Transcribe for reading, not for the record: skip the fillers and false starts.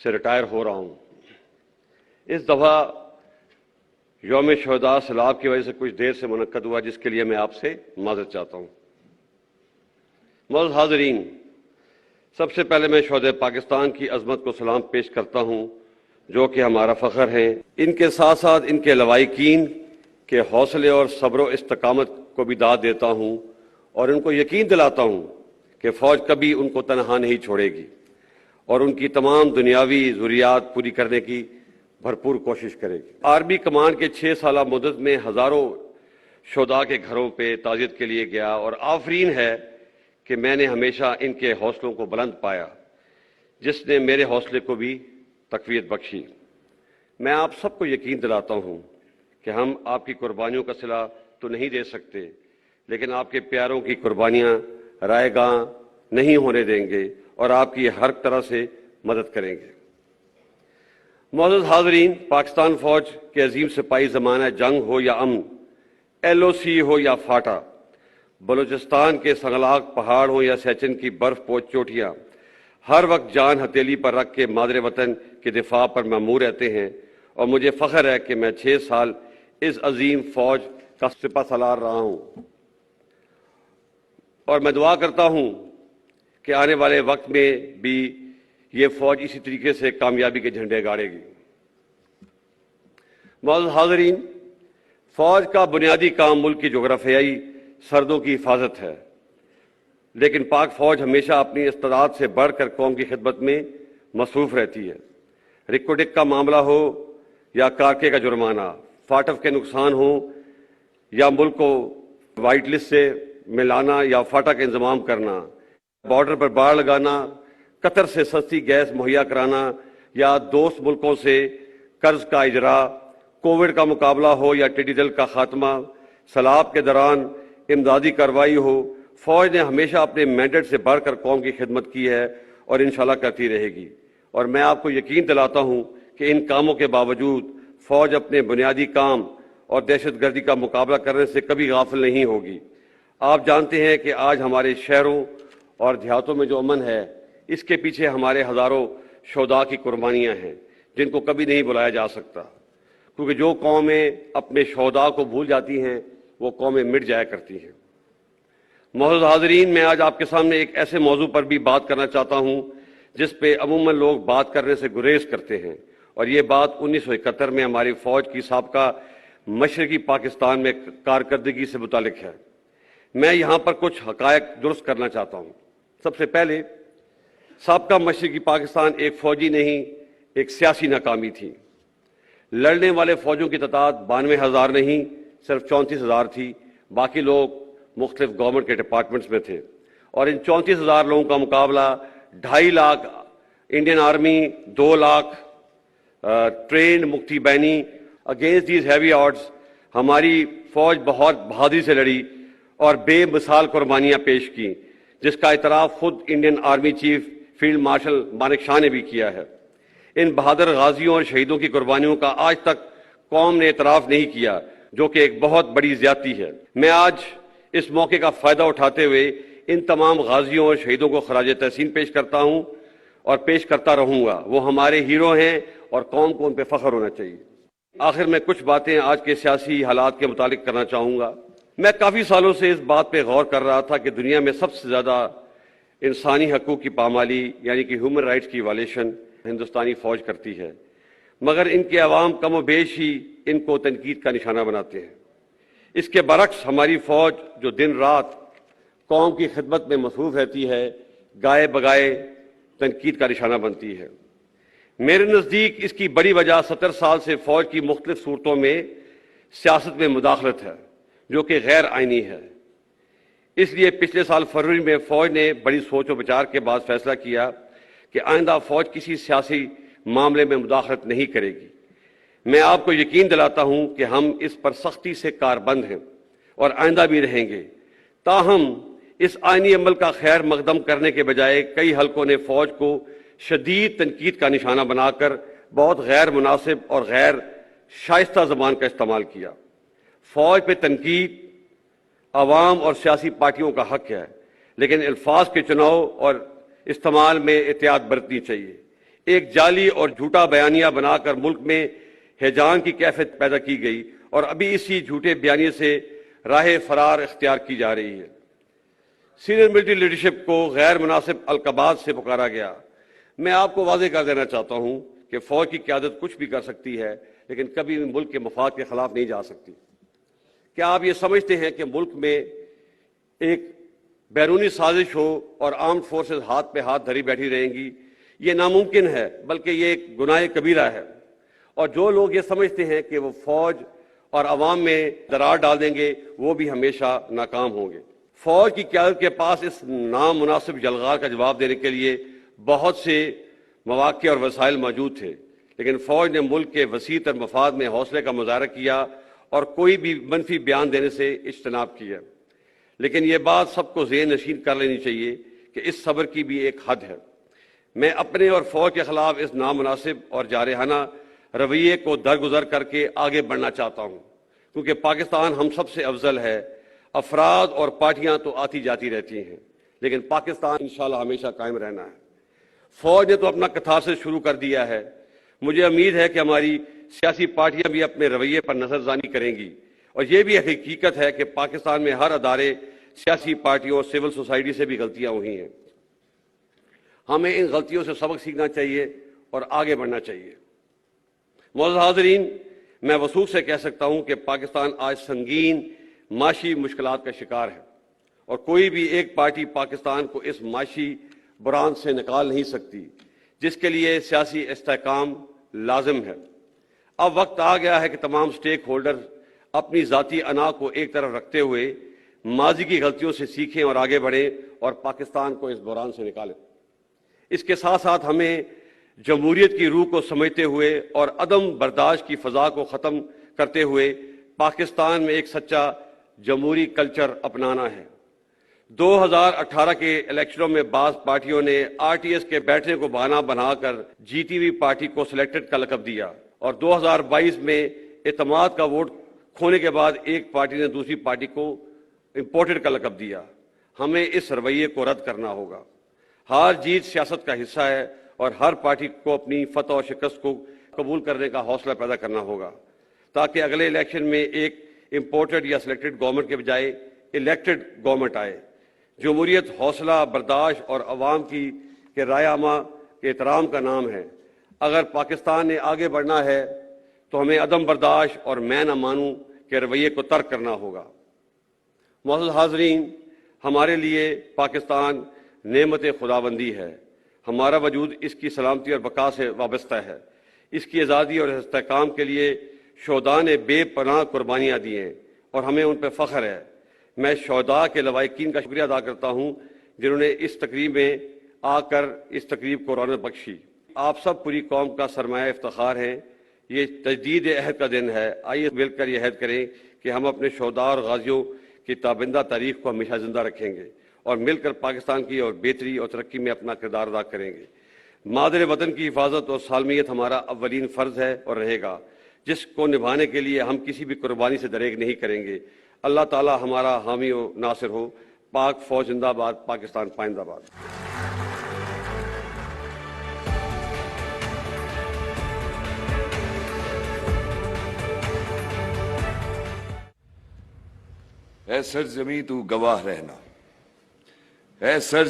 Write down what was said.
سے ریٹائر ہو رہا ہوں۔ اس دفعہ یوم شہداء سیلاب کی وجہ سے کچھ دیر سے منعقد ہوا، جس کے لیے میں آپ سے معذرت چاہتا ہوں۔ معزز حاضرین، سب سے پہلے میں شہدائے پاکستان کی عظمت کو سلام پیش کرتا ہوں، جو کہ ہمارا فخر ہیں۔ ان کے ساتھ ساتھ ان کے لواحقین کے حوصلے اور صبر و استقامت کو بھی داد دیتا ہوں، اور ان کو یقین دلاتا ہوں کہ فوج کبھی ان کو تنہا نہیں چھوڑے گی اور ان کی تمام دنیاوی ضروریات پوری کرنے کی بھرپور کوشش کرے گی۔ آرمی کمان کے 6 سالہ مدت میں ہزاروں شہداء کے گھروں پہ تعزیت کے لیے گیا، اور آفرین ہے کہ میں نے ہمیشہ ان کے حوصلوں کو بلند پایا، جس نے میرے حوصلے کو بھی تقویت بخشی۔ میں آپ سب کو یقین دلاتا ہوں کہ ہم آپ کی قربانیوں کا صلہ تو نہیں دے سکتے، لیکن آپ کے پیاروں کی قربانیاں رائے گاں نہیں ہونے دیں گے اور آپ کی ہر طرح سے مدد کریں گے۔ معزز حاضرین، پاکستان فوج کے عظیم سپاہی زمانہ جنگ ہو یا امن، LOC ہو یا فاٹا، بلوچستان کے سنگلاق پہاڑ ہوں یا سیچن کی برف پوش چوٹیاں، ہر وقت جان ہتھیلی پر رکھ کے مادر وطن کے دفاع پر مامور رہتے ہیں، اور مجھے فخر ہے کہ میں 6 سال اس عظیم فوج کا سپہ سالار رہا ہوں، اور میں دعا کرتا ہوں کہ آنے والے وقت میں بھی یہ فوج اسی طریقے سے کامیابی کے جھنڈے گاڑے گی۔ معزز حاضرین، فوج کا بنیادی کام ملک کی جغرافیائی سرحدوں کی حفاظت ہے، لیکن پاک فوج ہمیشہ اپنی استعداد سے بڑھ کر قوم کی خدمت میں مصروف رہتی ہے۔ رکو ٹک کا معاملہ ہو یا کارکے کا جرمانہ، فاٹف کے نقصان ہو یا ملک کو وائٹ لسٹ سے ملانا یا فاٹا کا انضمام کرنا، بارڈر پر باڑ لگانا، قطر سے سستی گیس مہیا کرانا یا دوست ملکوں سے قرض کا اجرا، کووڈ کا مقابلہ ہو یا ٹڈی دل کا خاتمہ، سیلاب کے دوران امدادی کارروائی ہو، فوج نے ہمیشہ اپنے مینڈیٹ سے بڑھ کر قوم کی خدمت کی ہے اور انشاءاللہ کرتی رہے گی۔ اور میں آپ کو یقین دلاتا ہوں کہ ان کاموں کے باوجود فوج اپنے بنیادی کام اور دہشت گردی کا مقابلہ کرنے سے کبھی غافل نہیں ہوگی۔ آپ جانتے ہیں کہ آج ہمارے شہروں اور دیہاتوں میں جو امن ہے، اس کے پیچھے ہمارے ہزاروں شہداء کی قربانیاں ہیں، جن کو کبھی نہیں بلایا جا سکتا، کیونکہ جو قومیں اپنے شہداء کو بھول جاتی ہیں وہ قومیں مٹ جایا کرتی ہیں۔ معزز حاضرین، میں آج آپ کے سامنے ایک ایسے موضوع پر بھی بات کرنا چاہتا ہوں جس پہ عموماً لوگ بات کرنے سے گریز کرتے ہیں، اور یہ بات 1971 میں ہماری فوج کی سابقہ مشرقی پاکستان میں کارکردگی سے متعلق ہے۔ میں یہاں پر کچھ حقائق درست کرنا چاہتا ہوں۔ سب سے پہلے، سابقہ مشرقی پاکستان ایک فوجی نہیں، ایک سیاسی ناکامی تھی۔ لڑنے والے فوجوں کی تعداد 92,000 نہیں، صرف 34,000 تھی۔ باقی لوگ مختلف گورنمنٹ کے ڈپارٹمنٹس میں تھے، اور ان 34,000 لوگوں کا مقابلہ 2.5 لاکھ انڈین آرمی، 2 لاکھ trained Mukti Bahini. Against these heavy odds ہماری فوج بہت بہادری سے لڑی اور بے مثال قربانیاں پیش کی، جس کا اعتراف خود Indian army chief field marshal Manekshaw نے بھی کیا ہے۔ ان بہادر غازیوں اور شہیدوں کی قربانیوں کا آج تک قوم نے اعتراف نہیں کیا، جو کہ ایک بہت بڑی زیادتی ہے۔ میں آج اس موقع کا فائدہ اٹھاتے ہوئے ان تمام غازیوں اور شہیدوں کو خراج تحسین پیش کرتا ہوں اور پیش کرتا رہوں گا۔ وہ ہمارے ہیرو ہیں اور قوم کو ان پہ فخر ہونا چاہیے۔ آخر میں کچھ باتیں آج کے سیاسی حالات کے متعلق کرنا چاہوں گا۔ میں کافی سالوں سے اس بات پہ غور کر رہا تھا کہ دنیا میں سب سے زیادہ انسانی حقوق کی پامالی، یعنی کہ ہیومن رائٹس کی وائلیشن ہندوستانی فوج کرتی ہے، مگر ان کے عوام کم و بیش ہی ان کو تنقید کا نشانہ بناتے ہیں۔ اس کے برعکس ہماری فوج جو دن رات قوم کی خدمت میں مصروف رہتی ہے، گائے بگائے تنقید کا نشانہ بنتی ہے۔ میرے نزدیک اس کی بڑی وجہ 70 سال سے فوج کی مختلف صورتوں میں سیاست میں مداخلت ہے، جو کہ غیر آئینی ہے۔ اس لیے پچھلے سال فروری میں فوج نے بڑی سوچ و بچار کے بعد فیصلہ کیا کہ آئندہ فوج کسی سیاسی معاملے میں مداخلت نہیں کرے گی۔ میں آپ کو یقین دلاتا ہوں کہ ہم اس پر سختی سے کاربند ہیں اور آئندہ بھی رہیں گے۔ تاہم اس آئینی عمل کا خیر مقدم کرنے کے بجائے کئی حلقوں نے فوج کو شدید تنقید کا نشانہ بنا کر بہت غیر مناسب اور غیر شائستہ زبان کا استعمال کیا۔ فوج پہ تنقید عوام اور سیاسی پارٹیوں کا حق ہے، لیکن الفاظ کے چناؤ اور استعمال میں احتیاط برتنی چاہیے۔ ایک جعلی اور جھوٹا بیانیہ بنا کر ملک میں ہیجان کی کیفیت پیدا کی گئی اور ابھی اسی جھوٹے بیانیے سے راہ فرار اختیار کی جا رہی ہے۔ سینئر ملٹری لیڈرشپ کو غیر مناسب القابات سے پکارا گیا۔ میں آپ کو واضح کر دینا چاہتا ہوں کہ فوج کی قیادت کچھ بھی کر سکتی ہے لیکن کبھی بھی ملک کے مفاد کے خلاف نہیں جا سکتی۔ کیا آپ یہ سمجھتے ہیں کہ ملک میں ایک بیرونی سازش ہو اور آرمڈ فورسز ہاتھ پہ ہاتھ دھری بیٹھی رہیں گی؟ یہ ناممکن ہے، بلکہ یہ ایک گناہ کبیرہ ہے۔ اور جو لوگ یہ سمجھتے ہیں کہ وہ فوج اور عوام میں درار ڈال دیں گے وہ بھی ہمیشہ ناکام ہوں گے۔ فوج کی قیادت کے پاس اس نامناسب جلغار کا جواب دینے کے لیے بہت سے مواقع اور وسائل موجود تھے، لیکن فوج نے ملک کے وسیع تر مفاد میں حوصلے کا مظاہرہ کیا اور کوئی بھی منفی بیان دینے سے اجتناب کیا۔ لیکن یہ بات سب کو ذہن نشین کر لینی چاہیے کہ اس صبر کی بھی ایک حد ہے۔ میں اپنے اور فوج کے خلاف اس نامناسب اور جارحانہ رویے کو درگزر کر کے آگے بڑھنا چاہتا ہوں، کیونکہ پاکستان ہم سب سے افضل ہے۔ افراد اور پارٹیاں تو آتی جاتی رہتی ہیں لیکن پاکستان انشاءاللہ ہمیشہ قائم رہنا ہے۔ فوج نے تو اپنا کتھارسس شروع کر دیا ہے۔ مجھے امید ہے کہ ہماری سیاسی پارٹیاں بھی اپنے رویے پر نظر ثانی کریں گی، اور یہ بھی حقیقت ہے کہ پاکستان میں ہر ادارے، سیاسی پارٹیوں اور سول سوسائٹی سے بھی غلطیاں ہوئی ہیں۔ ہمیں ان غلطیوں سے سبق سیکھنا چاہیے اور آگے بڑھنا چاہیے۔ معزز حاضرین، میں وثوق سے کہہ سکتا ہوں کہ پاکستان آج سنگین معاشی مشکلات کا شکار ہے اور کوئی بھی ایک پارٹی پاکستان کو اس معاشی بحران سے نکال نہیں سکتی، جس کے لیے سیاسی استحکام لازم ہے۔ اب وقت آ گیا ہے کہ تمام سٹیک ہولڈر اپنی ذاتی انا کو ایک طرف رکھتے ہوئے ماضی کی غلطیوں سے سیکھیں اور آگے بڑھیں اور پاکستان کو اس بحران سے نکالیں۔ اس کے ساتھ ساتھ ہمیں جمہوریت کی روح کو سمجھتے ہوئے اور عدم برداشت کی فضا کو ختم کرتے ہوئے پاکستان میں ایک سچا جمہوری کلچر اپنانا ہے۔ 2018 کے الیکشنوں میں بعض پارٹیوں نے آر ٹی ایس کے بیٹھنے کو بہانہ بنا کر جیتی ہوئی پارٹی کو سلیکٹڈ کا لقب دیا، اور 2022 میں اعتماد کا ووٹ کھونے کے بعد ایک پارٹی نے دوسری پارٹی کو امپورٹڈ کا لقب دیا۔ ہمیں اس رویے کو رد کرنا ہوگا۔ ہار جیت سیاست کا حصہ ہے اور ہر پارٹی کو اپنی فتح اور شکست کو قبول کرنے کا حوصلہ پیدا کرنا ہوگا تاکہ اگلے الیکشن میں ایک امپورٹڈ یا سلیکٹڈ گورنمنٹ کے بجائے الیکٹڈ گورنمنٹ آئے۔ جمہوریت حوصلہ برداشت اور عوام کی رائے عامہ کے احترام کا نام ہے۔ اگر پاکستان نے آگے بڑھنا ہے تو ہمیں عدم برداشت اور میں نہ مانوں کے رویے کو ترک کرنا ہوگا۔ معزز حاضرین، ہمارے لیے پاکستان نعمت خداوندی ہے۔ ہمارا وجود اس کی سلامتی اور بقا سے وابستہ ہے۔ اس کی آزادی اور استحکام کے لیے شہداء نے بے پناہ قربانیاں دی ہیں اور ہمیں ان پہ فخر ہے۔ میں شہداء کے لواحقین کا شکریہ ادا کرتا ہوں جنہوں نے اس تقریب میں آ کر اس تقریب کو رونق بخشی۔ آپ سب پوری قوم کا سرمایہ افتخار ہیں۔ یہ تجدید عہد کا دن ہے۔ آئیے مل کر یہ عہد کریں کہ ہم اپنے شہداء اور غازیوں کی تابندہ تاریخ کو ہمیشہ زندہ رکھیں گے اور مل کر پاکستان کی اور بہتری اور ترقی میں اپنا کردار ادا کریں گے۔ مادر وطن کی حفاظت اور سالمیت ہمارا اولین فرض ہے اور رہے گا، جس کو نبھانے کے لیے ہم کسی بھی قربانی سے دریغ نہیں کریں گے۔ اللہ تعالی ہمارا حامی و ناصر ہو۔ پاک فوج زندہ باد، پاکستان پائندہ باد۔ اے سرزمیں تو گواہ رہنا، اے سر